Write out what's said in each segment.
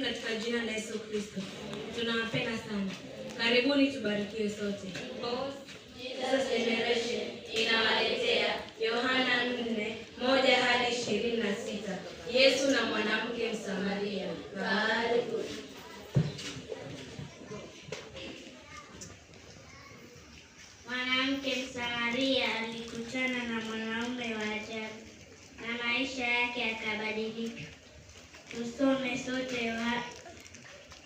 katika jina la Yesu Kristo. Tunawapenda sana. Karibuni tubarikiwe sote. Jesus Generation inawaletea Yohana 4:1-26. Yesu na mwanamke Msamaria. Karibu. Mwanamke Msamaria alikutana na mwanaume wa ajabu na maisha yake yakabadilika. Tusome sote Yohana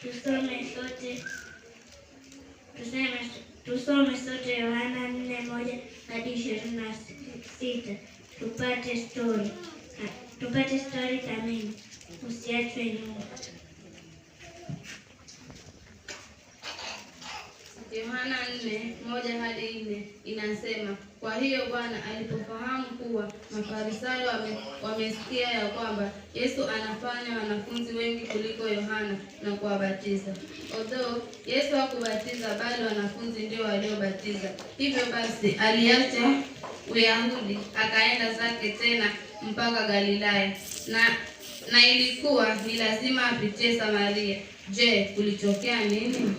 4:1-26. Tupate story kamili. Usiachwe nyuma. Yohana 4:1-4 inasema, kwa hiyo Bwana alipofahamu kuwa Mafarisayo wamesikia ya kwamba Yesu anafanya wanafunzi wengi kuliko Yohana na kuwabatiza. Although Yesu hakubatiza bali wanafunzi ndio waliobatiza. Hivyo basi aliacha Uyahudi akaenda zake tena mpaka Galilaya. Na ilikuwa ni lazima apitie Samaria. Je, kulitokea nini?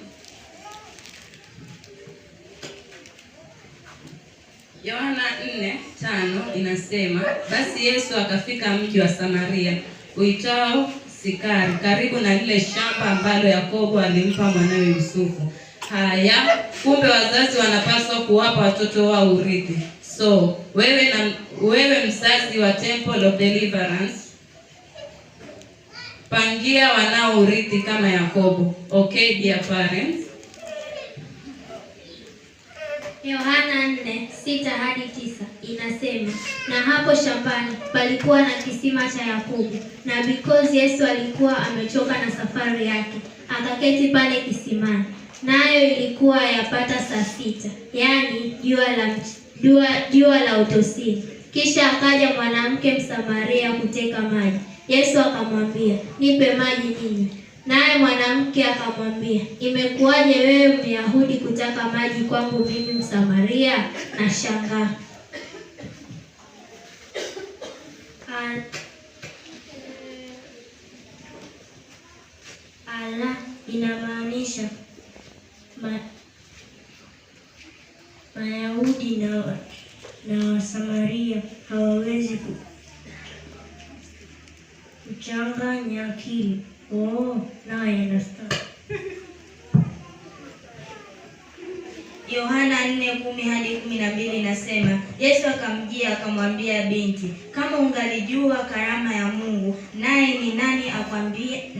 Yohana 4:5 inasema, basi Yesu akafika mji wa Samaria uitao Sikari, karibu na lile shamba ambalo Yakobo alimpa mwanawe Yusufu. Haya, kumbe wazazi wanapaswa kuwapa watoto wao urithi. So, wewe mzazi wa Temple of Deliverance, pangia wanao urithi kama Yakobo. Okay, dear parents. Yohana 4:6-9 inasema, na hapo shambani palikuwa na kisima cha Yakobo, na because Yesu alikuwa amechoka na safari yake, akaketi pale kisimani. Nayo ilikuwa yapata saa 6, yaani jua la utosini. Kisha akaja mwanamke Msamaria kuteka maji. Yesu akamwambia, nipe maji ninywe. Naye mwanamke akamwambia, imekuwaje wewe Myahudi kutaka maji kwangu mimi Msamaria? Na shangaa. Ala inamaanisha Mayahudi na Wasamaria hawawezi kuchanganya akili. Oh, now I understand. Yohana 4:10-12 inasema, Yesu akamjia akamwambia, binti, kama ungalijua karama ya Mungu, naye ni nani akwambie